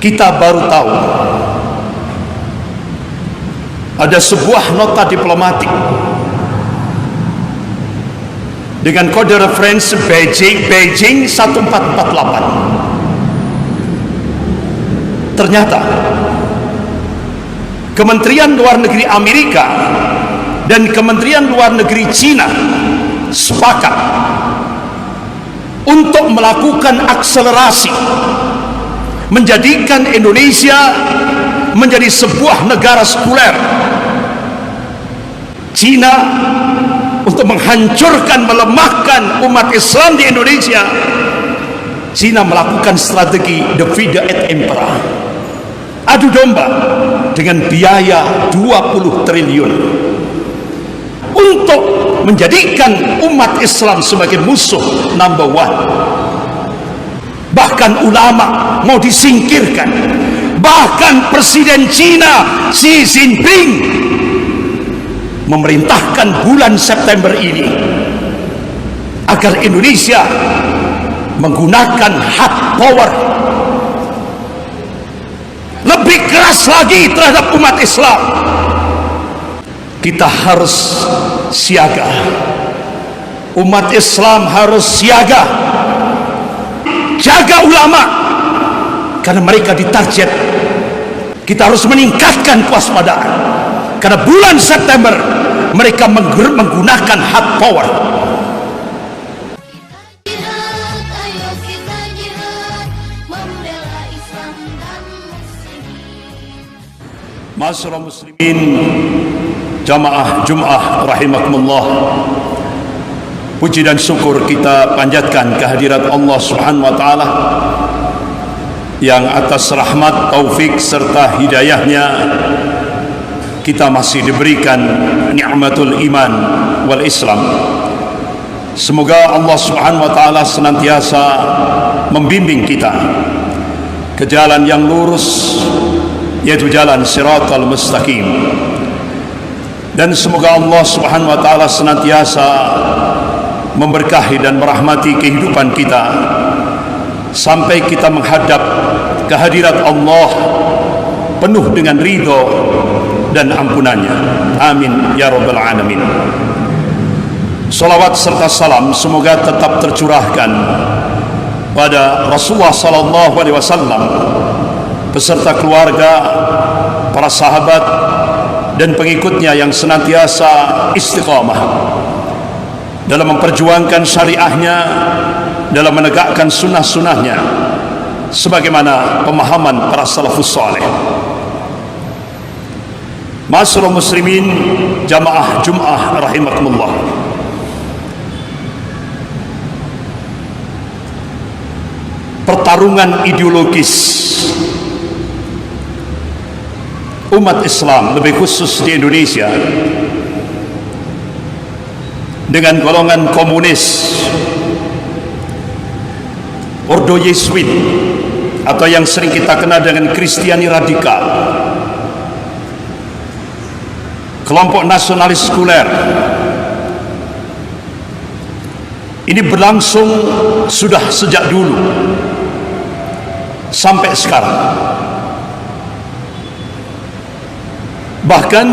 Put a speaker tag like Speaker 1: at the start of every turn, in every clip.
Speaker 1: kita baru tahu ada sebuah nota diplomatik dengan kode referensi Beijing 1448. Ternyata Kementerian Luar Negeri Amerika dan Kementerian Luar Negeri Cina sepakat untuk melakukan akselerasi menjadikan Indonesia menjadi sebuah negara sekuler. Cina untuk menghancurkan, melemahkan umat Islam di Indonesia, Cina melakukan strategi divide et impera, adu domba dengan biaya 20 triliun untuk menjadikan umat Islam sebagai musuh number one. Bahkan ulama mau disingkirkan, bahkan Presiden Cina Xi Jinping memerintahkan bulan September ini agar Indonesia menggunakan hard power lebih keras lagi terhadap umat Islam. Kita harus siaga, umat Islam harus siaga, jaga ulama karena mereka ditarget. Kita harus meningkatkan kewaspadaan karena bulan September mereka menggunakan hard power. Masyarakat muslimin jamaah Jum'ah rahimakumullah, puji dan syukur kita panjatkan kehadirat Allah Subhanahu wa taala yang atas rahmat, taufik serta hidayahnya kita masih diberikan nikmatul iman wal Islam. Semoga Allah Subhanahu wa taala senantiasa membimbing kita ke jalan yang lurus, yaitu jalan Shiratal Mustaqim. Dan semoga Allah Subhanahu wa taala senantiasa memberkahi dan merahmati kehidupan kita sampai kita menghadap kehadirat Allah penuh dengan ridho dan ampunannya. Amin ya rabbal alamin. Salawat serta salam semoga tetap tercurahkan pada Rasulullah sallallahu alaihi wasallam beserta keluarga, para sahabat dan pengikutnya yang senantiasa istiqamah dalam memperjuangkan syariahnya, dalam menegakkan sunnah-sunnahnya sebagaimana pemahaman para salafus saleh. Masyarakat muslimin jamaah Jum'ah rahimakumullah, pertarungan ideologis umat Islam lebih khusus di Indonesia dengan golongan komunis, Ordo Yesuit atau yang sering kita kenal dengan Kristiani radikal, kelompok nasionalis sekuler, ini berlangsung sudah sejak dulu sampai sekarang. Bahkan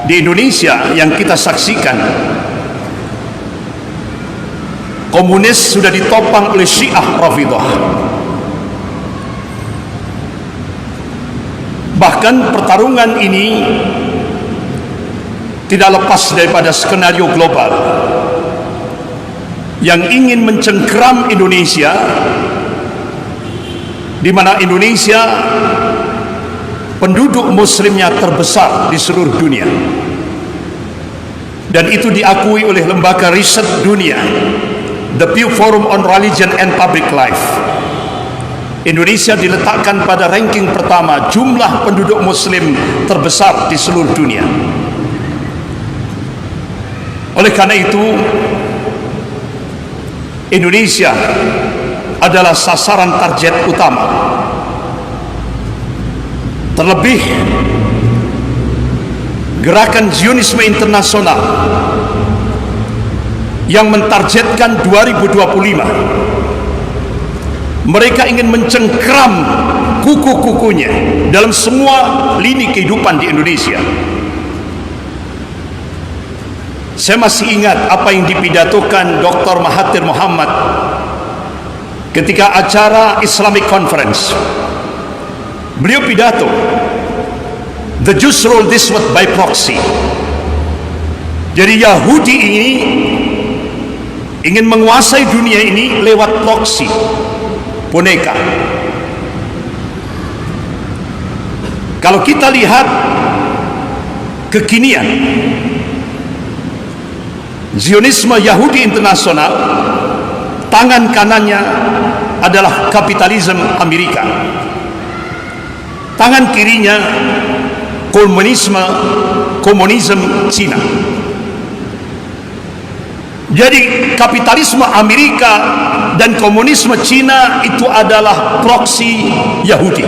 Speaker 1: di Indonesia yang kita saksikan, komunis sudah ditopang oleh Syiah Rafidhah. Bahkan pertarungan ini tidak lepas daripada skenario global yang ingin mencengkeram Indonesia, di mana Indonesia penduduk muslimnya terbesar di seluruh dunia, dan itu diakui oleh lembaga riset dunia, The Pew Forum on Religion and Public Life. Indonesia diletakkan pada ranking pertama jumlah penduduk muslim terbesar di seluruh dunia. Oleh karena itu, Indonesia adalah sasaran target utama. Terlebih gerakan Zionisme internasional yang mentargetkan 2025 Mereka ingin mencengkram kuku-kukunya dalam semua lini kehidupan di Indonesia. Saya masih ingat apa yang dipidatokan Dr. Mahathir Mohamad ketika acara Islamic Conference. Beliau pidato, "The Jews rule this world by proxy." Jadi Yahudi ini ingin menguasai dunia ini lewat proksi, boneka. Kalau kita lihat kekinian, Zionisme Yahudi internasional, tangan kanannya adalah kapitalisme Amerika, tangan kirinya komunisme Cina. Jadi kapitalisme Amerika dan komunisme Cina itu adalah proksi Yahudi.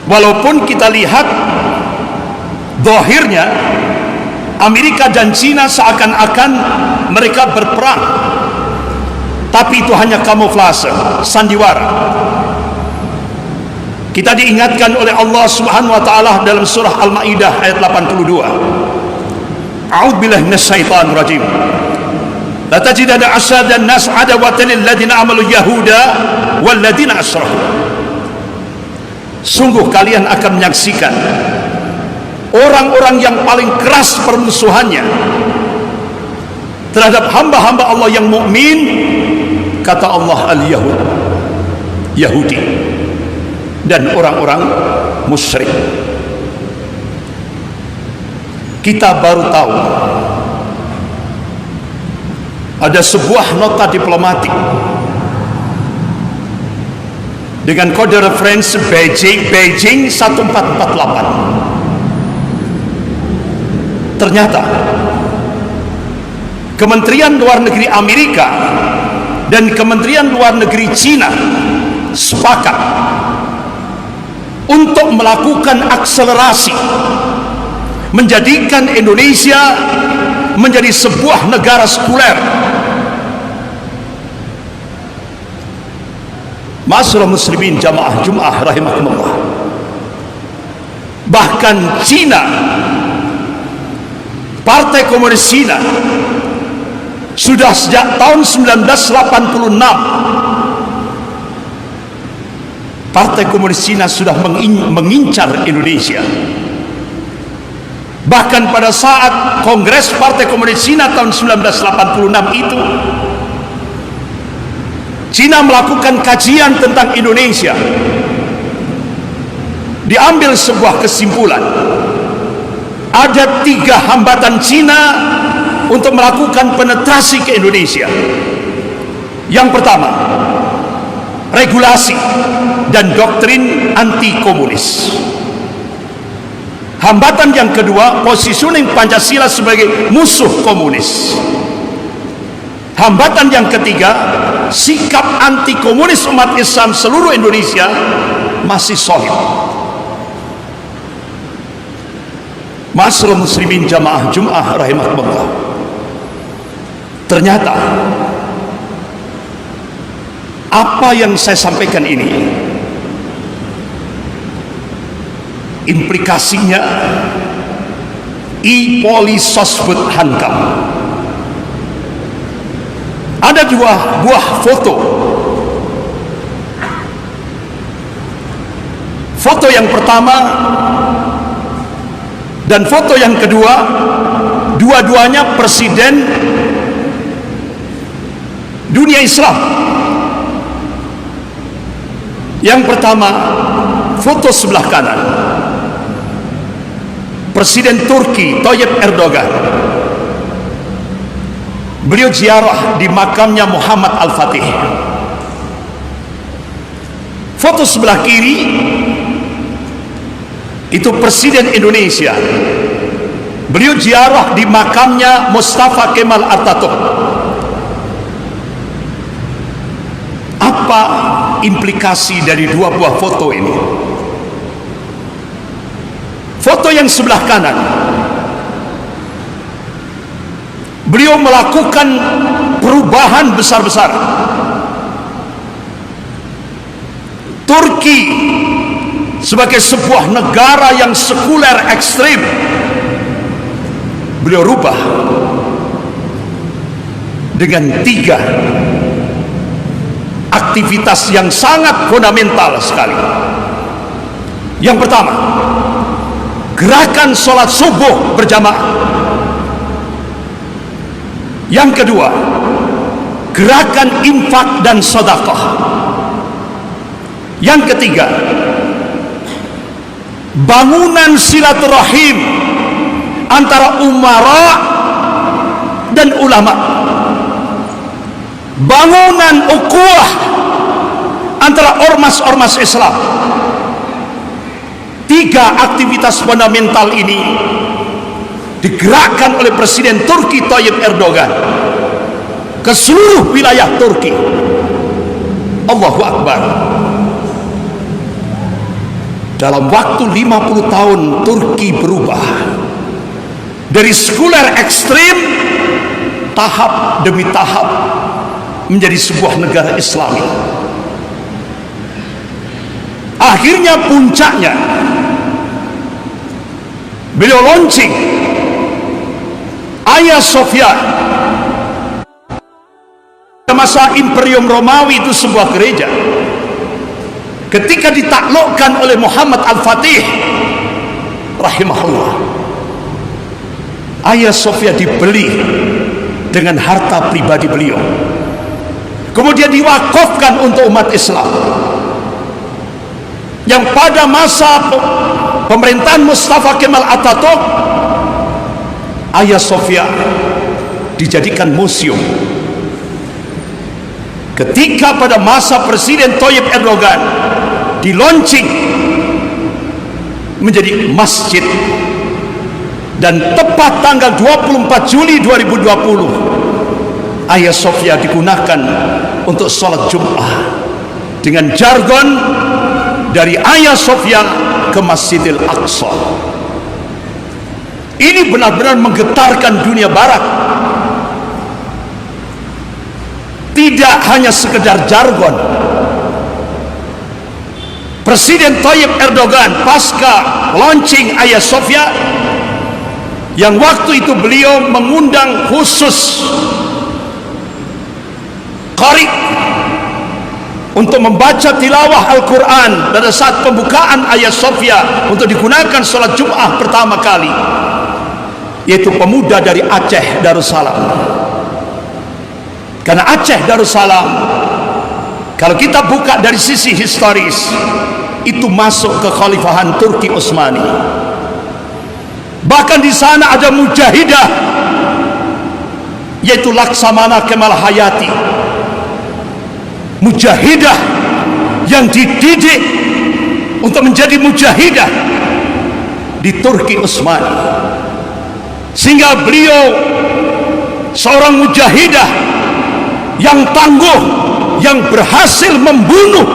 Speaker 1: Walaupun kita lihat zahirnya Amerika dan Cina seakan-akan mereka berperang, tapi itu hanya kamuflase, sandiwara. Kita diingatkan oleh Allah Subhanahu wa taala dalam surah Al-Maidah ayat 82. A'udzubillahi minasyaitonir rajim. La tajidanna asyadan nas adawatan lil ladzina amalu yahuda wal ladzina asyraku. Sungguh kalian akan menyaksikan orang-orang yang paling keras permusuhannya terhadap hamba-hamba Allah yang mukmin, kata Allah, al-Yahud, Yahudi, dan orang-orang musyrik. Kita baru tahu ada sebuah nota diplomatik dengan kode referensi Beijing 1448. Ternyata Kementerian Luar Negeri Amerika dan Kementerian Luar Negeri Cina sepakat untuk melakukan akselerasi menjadikan Indonesia menjadi sebuah negara sekuler. Ma'asyiral muslimin jamaah Jumat rahimakumullah. Bahkan Cina, Partai Komunis Cina, sudah sejak tahun 1986 Partai Komunis Cina sudah mengincar Indonesia. Bahkan pada saat Kongres Partai Komunis Cina tahun 1986 itu, Cina melakukan kajian tentang Indonesia. Diambil sebuah kesimpulan, ada 3 hambatan Cina untuk melakukan penetrasi ke Indonesia. Yang pertama, regulasi dan doktrin anti komunis. Hambatan yang kedua, positioning Pancasila sebagai musuh komunis. Hambatan yang ketiga, sikap anti komunis umat Islam seluruh Indonesia masih solid. Ma'asyiral muslimin jamaah Jumat rahimakumullah. Ternyata apa yang saya sampaikan ini implikasinya i-polisosbud hankam. Ada 2 buah foto. Foto yang pertama dan foto yang kedua, dua-duanya presiden dunia Islam. Yang pertama, foto sebelah kanan, Presiden Turki Tayyip Erdogan. Beliau ziarah di makamnya Muhammad Al-Fatih. Foto sebelah kiri itu Presiden Indonesia. Beliau ziarah di makamnya Mustafa Kemal Atatürk. Apa implikasi dari 2 buah foto ini? Foto yang sebelah kanan, beliau melakukan perubahan besar-besar Turki sebagai sebuah negara yang sekuler ekstrim, beliau rubah dengan 3 aktivitas yang sangat fundamental sekali. Yang pertama, gerakan sholat subuh berjamaah. Yang kedua, gerakan infak dan sedekah. Yang ketiga, bangunan silaturahim antara umara dan ulama, bangunan ukhuwah antara ormas-ormas Islam. 3 aktivitas fundamental ini digerakkan oleh Presiden Turki Tayyip Erdogan ke seluruh wilayah Turki. Allahu Akbar. Dalam waktu 50 tahun Turki berubah dari sekuler ekstrim, tahap demi tahap menjadi sebuah negara Islami. Akhirnya puncaknya beliau launching Hagia Sophia. Masa Imperium Romawi itu sebuah gereja, ketika ditaklukkan oleh Muhammad Al-Fatih rahimahullah, Hagia Sophia dibeli dengan harta pribadi beliau, kemudian diwakafkan untuk umat Islam. Yang pada masa pemerintahan Mustafa Kemal Atatürk, Hagia Sophia dijadikan museum. Ketika pada masa Presiden Tayyip Erdogan di launching menjadi masjid, dan tepat tanggal 24 Juli 2020 Hagia Sophia digunakan untuk sholat Jum'ah dengan jargon dari Hagia Sophia ke Masjidil Aqsa. Ini benar-benar menggetarkan dunia barat. Tidak hanya sekedar jargon. Presiden Tayyip Erdogan pasca launching Hagia Sophia, yang waktu itu beliau mengundang khusus qari untuk membaca tilawah Al-Quran pada saat pembukaan Hagia Sophia untuk digunakan sholat Jum'ah pertama kali, yaitu pemuda dari Aceh Darussalam. Karena Aceh Darussalam, kalau kita buka dari sisi historis, itu masuk ke Khalifahan Turki Utsmani. Bahkan di sana ada mujahidah, yaitu Laksamana Kemal Hayati, mujahidah yang dididik untuk menjadi mujahidah di Turki Utsmani, sehingga beliau seorang mujahidah yang tangguh, yang berhasil membunuh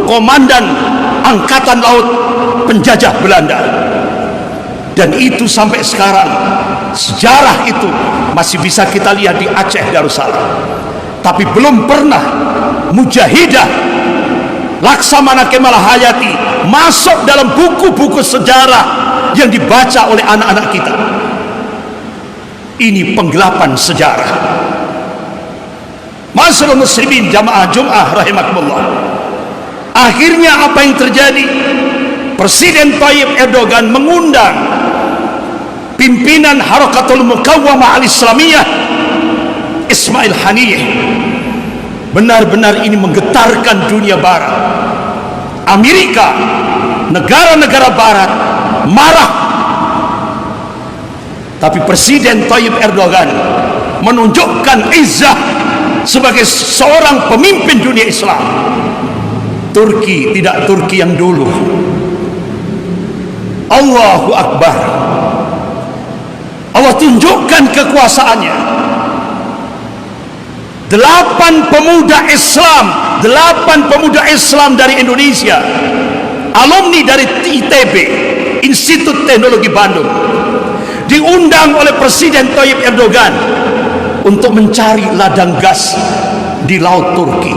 Speaker 1: komandan angkatan laut penjajah Belanda. Dan itu sampai sekarang sejarah itu masih bisa kita lihat di Aceh Darussalam. Tapi belum pernah mujahidah Laksamana Kemal Hayati masuk dalam buku-buku sejarah yang dibaca oleh anak-anak kita. Ini penggelapan sejarah. Masyaallah muslimin jamaah Jum'ah rahimakumullah. Akhirnya apa yang terjadi? Presiden Tayyip Erdogan mengundang pimpinan Harakatul Muqawamah Al-Islamiyah Ismail Haniyeh. Benar-benar ini menggetarkan dunia barat. Amerika, negara-negara barat marah. Tapi Presiden Tayyip Erdogan menunjukkan izzah sebagai seorang pemimpin dunia Islam. Turki tidak Turki yang dulu. Allahu Akbar. Allah tunjukkan kekuasaannya. 8 pemuda Islam dari Indonesia, alumni dari ITB, Institut Teknologi Bandung, diundang oleh Presiden Tayyip Erdogan untuk mencari ladang gas di laut Turki.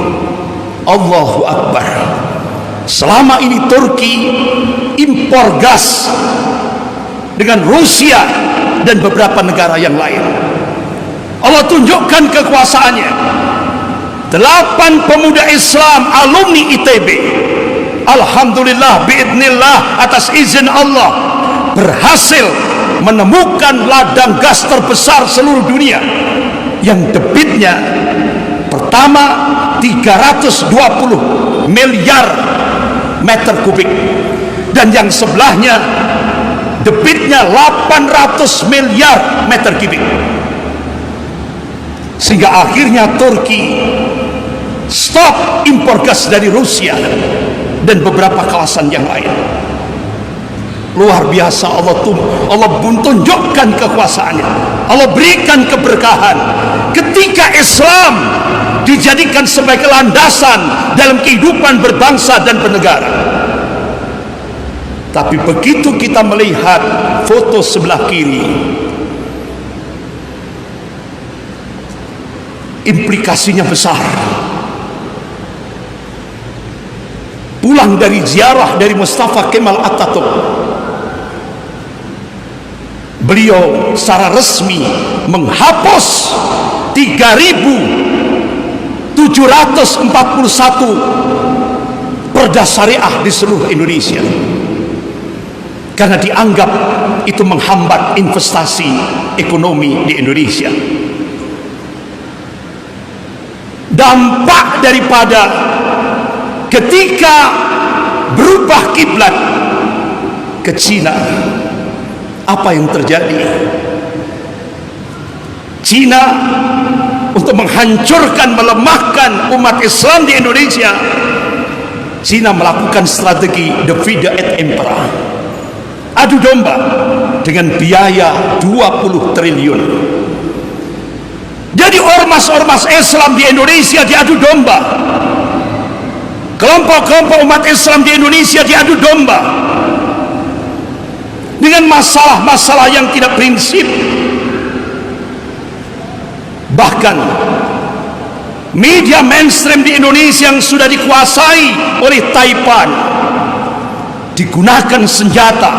Speaker 1: Allahu Akbar. Selama ini Turki impor gas dengan Rusia dan beberapa negara yang lain. Allah tunjukkan kekuasaannya. 8 pemuda Islam alumni ITB, alhamdulillah biidznillah, atas izin Allah, berhasil menemukan ladang gas terbesar seluruh dunia yang debitnya pertama 320 miliar meter kubik, dan yang sebelahnya debitnya 800 miliar meter kubik, sehingga akhirnya Turki stop impor gas dari Rusia dan beberapa kawasan yang lain. Luar biasa, Allah tunjukkan kekuasaannya. Allah berikan keberkahan ketika Islam dijadikan sebagai landasan dalam kehidupan berbangsa dan bernegara. Tapi begitu kita melihat foto sebelah kiri, implikasinya besar. Pulang dari ziarah dari Mustafa Kemal Atatürk, beliau secara resmi menghapus 3.741 perda syariah di seluruh Indonesia, karena dianggap itu menghambat investasi ekonomi di Indonesia. Dampak daripada ketika berubah kiblat ke Cina, apa yang terjadi? Cina untuk menghancurkan, melemahkan umat Islam di Indonesia, Cina melakukan strategi divide et impera, adu domba dengan biaya 20 triliun. Jadi ormas-ormas Islam di Indonesia diadu domba, kelompok-kelompok umat Islam di Indonesia diadu domba dengan masalah-masalah yang tidak prinsip. Bahkan media mainstream di Indonesia yang sudah dikuasai oleh Taipan digunakan senjata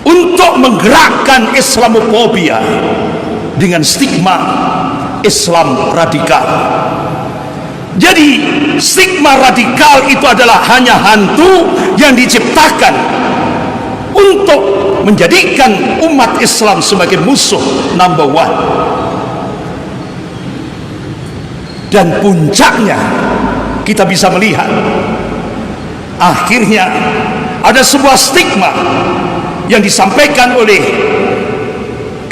Speaker 1: untuk menggerakkan Islamofobia dengan stigma Islam radikal. Jadi stigma radikal itu adalah hanya hantu yang diciptakan untuk menjadikan umat Islam sebagai musuh number one. Dan puncaknya kita bisa melihat akhirnya ada sebuah stigma yang disampaikan oleh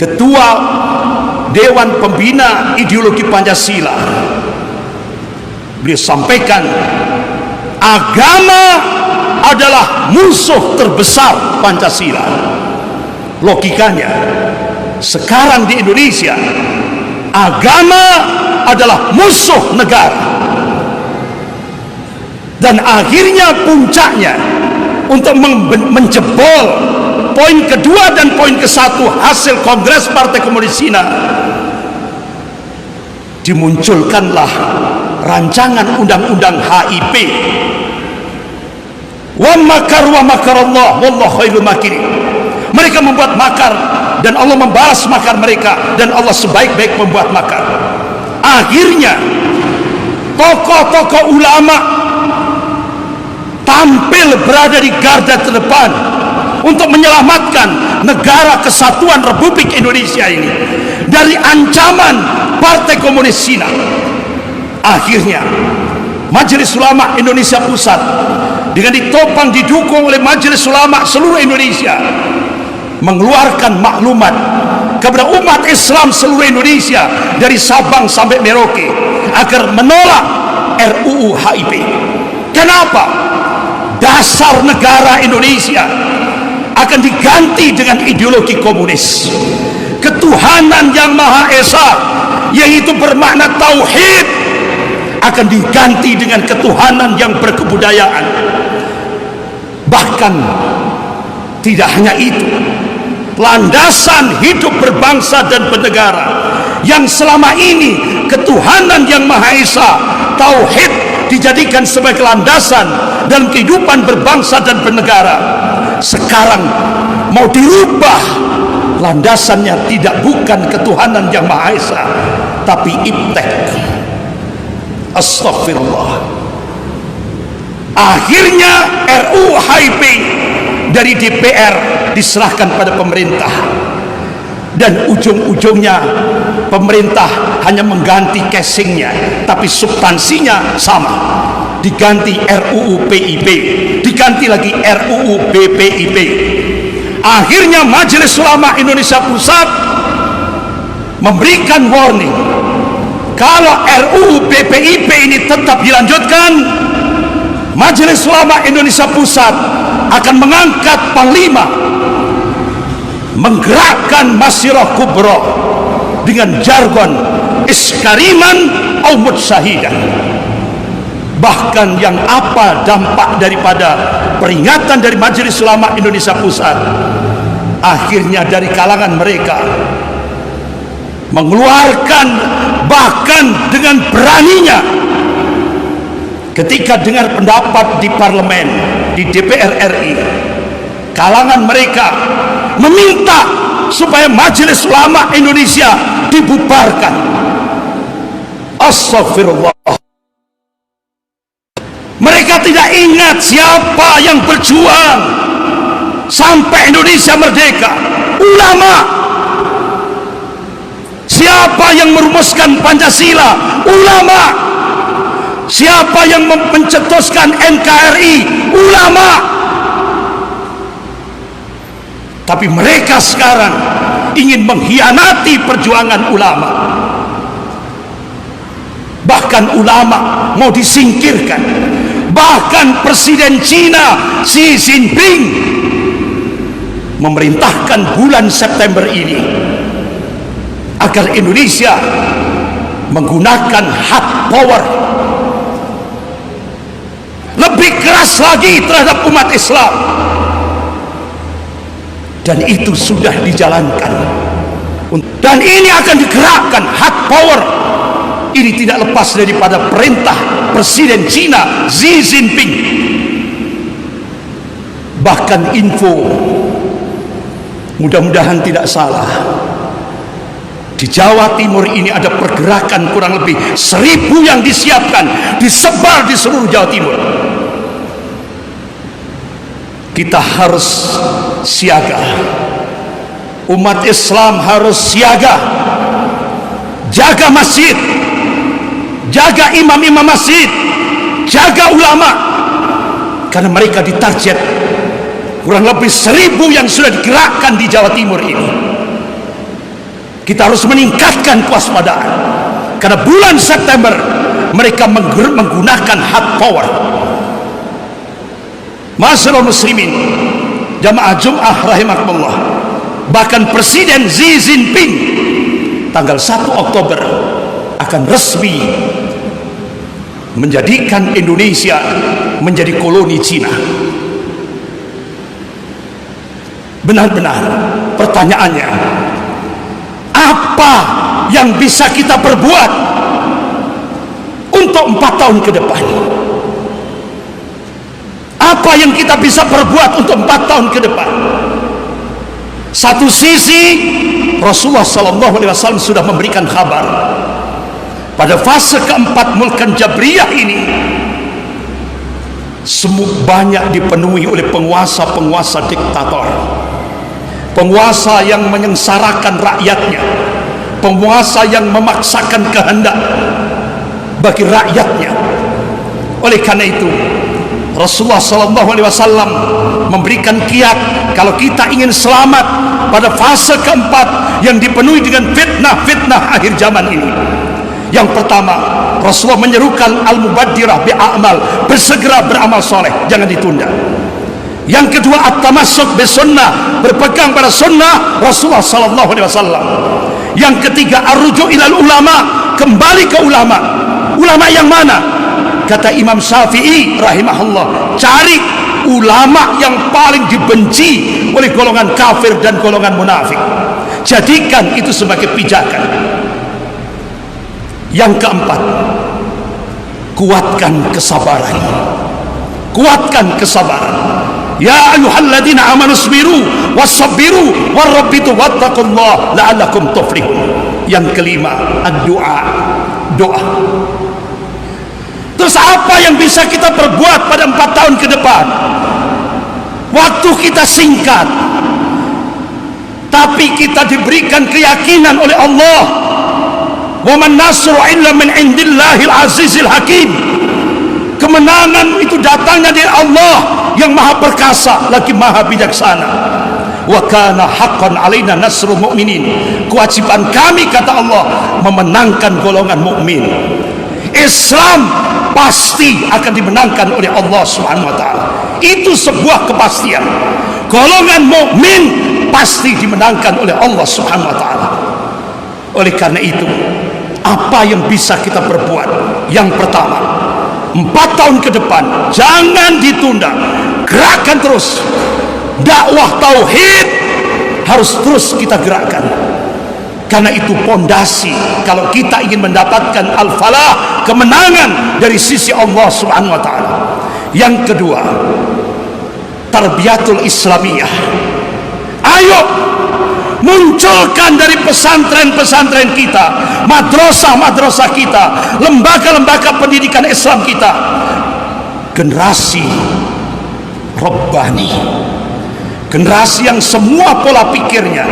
Speaker 1: Ketua Dewan Pembina Ideologi Pancasila. Beliau sampaikan agama adalah musuh terbesar Pancasila. Logikanya sekarang di Indonesia agama adalah musuh negara, dan akhirnya puncaknya untuk menjebol poin kedua dan poin ke-1 hasil Kongres Partai Komunis Cina, dimunculkanlah rancangan undang-undang HIP. Wa makar wa makarallah wallahu khairul makirin. Mereka membuat makar dan Allah membalas makar mereka, dan Allah sebaik-baik membuat makar. Akhirnya tokoh-tokoh ulama tampil berada di garda terdepan untuk menyelamatkan negara kesatuan Republik Indonesia ini dari ancaman Partai Komunis Cina. Akhirnya Majelis Ulama Indonesia Pusat dengan ditopang didukung oleh Majelis Ulama seluruh Indonesia mengeluarkan maklumat kepada umat Islam seluruh Indonesia dari Sabang sampai Merauke agar menolak RUU HIP. Kenapa? Dasar negara Indonesia akan diganti dengan ideologi komunis. Ketuhanan yang Maha Esa, yaitu bermakna tauhid, akan diganti dengan ketuhanan yang berkebudayaan. Bahkan tidak hanya itu, landasan hidup berbangsa dan bernegara yang selama ini ketuhanan yang Maha Esa, tauhid, dijadikan sebagai landasan dalam kehidupan berbangsa dan bernegara, sekarang mau dirubah landasannya tidak bukan ketuhanan yang Maha Esa, tapi iptek. Astagfirullah. Akhirnya RUU HIP dari DPR diserahkan pada pemerintah, dan ujung-ujungnya pemerintah hanya mengganti casingnya, tapi substansinya sama. Diganti RUU PIP, diganti lagi RUU BPIP. Akhirnya Majelis Ulama Indonesia Pusat memberikan warning, kalau RUU BPIP ini tetap dilanjutkan, Majelis Ulama Indonesia Pusat akan mengangkat panglima, menggerakkan Masyirah Kubra dengan jargon iskariman au mutsyahidan. Bahkan yang apa dampak daripada peringatan dari Majelis Ulama Indonesia Pusat, akhirnya dari kalangan mereka mengeluarkan, bahkan dengan beraninya ketika dengar pendapat di parlemen, di DPR RI, kalangan mereka meminta supaya Majelis Ulama Indonesia dibubarkan. Astagfirullah. Mereka tidak ingat siapa yang berjuang sampai Indonesia merdeka. Ulama. Siapa yang merumuskan Pancasila? Ulama. Siapa yang mencetuskan NKRI? Ulama. Tapi mereka sekarang ingin mengkhianati perjuangan ulama. Bahkan ulama mau disingkirkan. Bahkan Presiden Cina Xi Jinping memerintahkan bulan September ini agar Indonesia menggunakan hard power lebih keras lagi terhadap umat Islam, dan itu sudah dijalankan, dan ini akan digerakkan. Hard power ini tidak lepas daripada perintah Presiden Cina Xi Jinping. Bahkan info, mudah-mudahan tidak salah, di Jawa Timur ini ada pergerakan kurang lebih 1000 yang disiapkan, disebar di seluruh Jawa Timur. Kita harus siaga. Umat Islam harus siaga. Jaga masjid, jaga imam-imam masjid, jaga ulama, karena mereka ditarget kurang lebih 1000 yang sudah digerakkan di Jawa Timur ini. Kita harus meningkatkan kewaspadaan, karena bulan September mereka menggunakan hard power. Masyaallah muslimin, jamaah Jum'ah rahimakumullah. Bahkan Presiden Xi Jinping tanggal 1 Oktober akan resmi menjadikan Indonesia menjadi koloni Cina. Benar-benar pertanyaannya, apa yang bisa kita perbuat untuk 4 tahun ke depan? Apa yang kita bisa perbuat untuk 4 tahun ke depan? Satu sisi Rasulullah SAW sudah memberikan kabar pada fase keempat Mulkan Jabriyah ini semua banyak dipenuhi oleh penguasa-penguasa diktator, penguasa yang menyengsarakan rakyatnya, penguasa yang memaksakan kehendak bagi rakyatnya. Oleh karena itu Rasulullah SAW memberikan kiat, kalau kita ingin selamat pada fase keempat yang dipenuhi dengan fitnah-fitnah akhir zaman ini, yang pertama, Rasulullah menyerukan al-mubaddirah bi'amal, bersegera beramal soleh, jangan ditunda. Yang kedua, at-tamassuk bisunnah, berpegang pada sunnah Rasulullah SAW. Yang ketiga, ar-ruju' ilal ulama, kembali ke ulama. Ulama yang mana? Kata Imam Syafi'i rahimahullah, cari ulama yang paling dibenci oleh golongan kafir dan golongan munafik, jadikan itu sebagai pijakan. Yang keempat, kuatkan kesabaran, kuatkan kesabaran. Ya ayyuhalladzina amanu sabiru wasabbiru warabbitu wattaqullaha la'allakum tuflihun. Yang kelima, ad-du'a, doa. Terus apa yang bisa kita perbuat pada 4 tahun ke depan? Waktu kita singkat, tapi kita diberikan keyakinan oleh Allah, wa man nasru illa min indillahil azizil hakim. Kemenangan itu datangnya dari Allah yang maha perkasa lagi maha bijaksana. Wa kana haqqan alaina nasrul mu'minin. Kewajiban kami, kata Allah, memenangkan golongan mukmin. Islam pasti akan dimenangkan oleh Allah Subhanahu wa taala. Itu sebuah kepastian. Golongan mukmin pasti dimenangkan oleh Allah Subhanahu wa taala. Oleh karena itu, apa yang bisa kita perbuat? Yang pertama, 4 tahun ke depan jangan ditunda, gerakkan terus. Dakwah tauhid harus terus kita gerakkan, karena itu pondasi kalau kita ingin mendapatkan al-falah, kemenangan dari sisi Allah Subhanahu wa taala. Yang kedua, tarbiyatul islamiyah. Ayo munculkan dari pesantren-pesantren kita, madrasah-madrasah kita, lembaga-lembaga pendidikan Islam kita, generasi Rabbani, generasi yang semua pola pikirnya,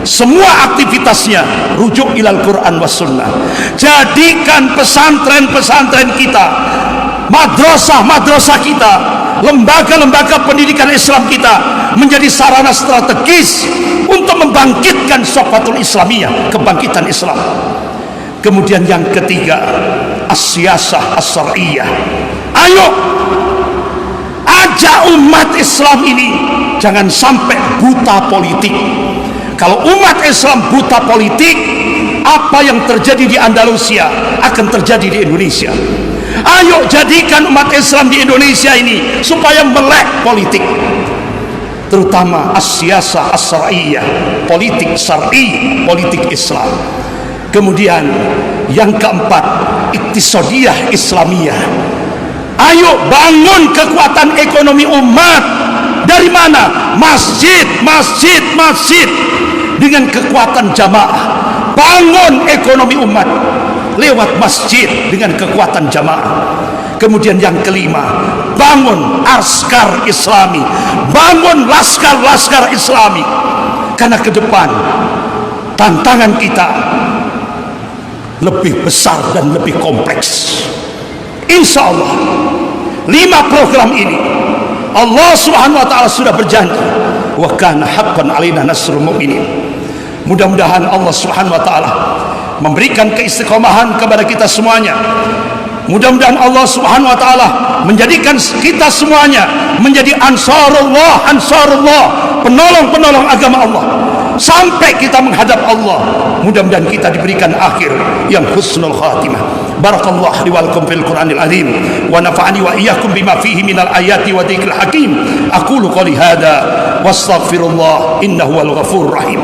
Speaker 1: semua aktivitasnya rujuk ilal Quran was sunnah. Jadikan pesantren-pesantren kita, madrasah-madrasah kita, lembaga-lembaga pendidikan Islam kita menjadi sarana strategis untuk membangkitkan sofatul Islamiyah, kebangkitan Islam. Kemudian yang ketiga, as-siyasah as-syar'iyyah. Ayo ajak umat Islam ini jangan sampai buta politik. Kalau umat Islam buta politik, apa yang terjadi di Andalusia akan terjadi di Indonesia. Ayo jadikan umat Islam di Indonesia ini supaya melek politik, terutama as-siyasah as-syar'iyyah, politik syar'i, politik Islam. Kemudian yang keempat, iktisadiyah Islamiyah. Ayo bangun kekuatan ekonomi umat. Dari mana? Masjid, masjid, masjid. Dengan kekuatan jamaah, bangun ekonomi umat lewat masjid dengan kekuatan jamaah. Kemudian yang kelima, bangun askar Islami, bangun laskar-laskar Islami. Karena ke depan tantangan kita lebih besar dan lebih kompleks. Insya Allah 5 program ini Allah Subhanahu wa taala sudah berjanji, wa kana haqqan alaina nasrul mu'minin. Mudah-mudahan Allah Subhanahu wa taala memberikan keistiqomahan kepada kita semuanya. Mudah-mudahan Allah Subhanahu wa taala menjadikan kita semuanya menjadi ansarullah, ansarullah, penolong-penolong agama Allah sampai kita menghadap Allah. Mudah-mudahan kita diberikan akhir yang husnul khatimah. Barakallahu li wa lakum fil Qur'anil azim wa nafa'ani wa iyyakum bima fihi minal ayati wa dzikril hakim. Aqulu qouli hadza wastaghfirullah innahu wal ghafurur rahim.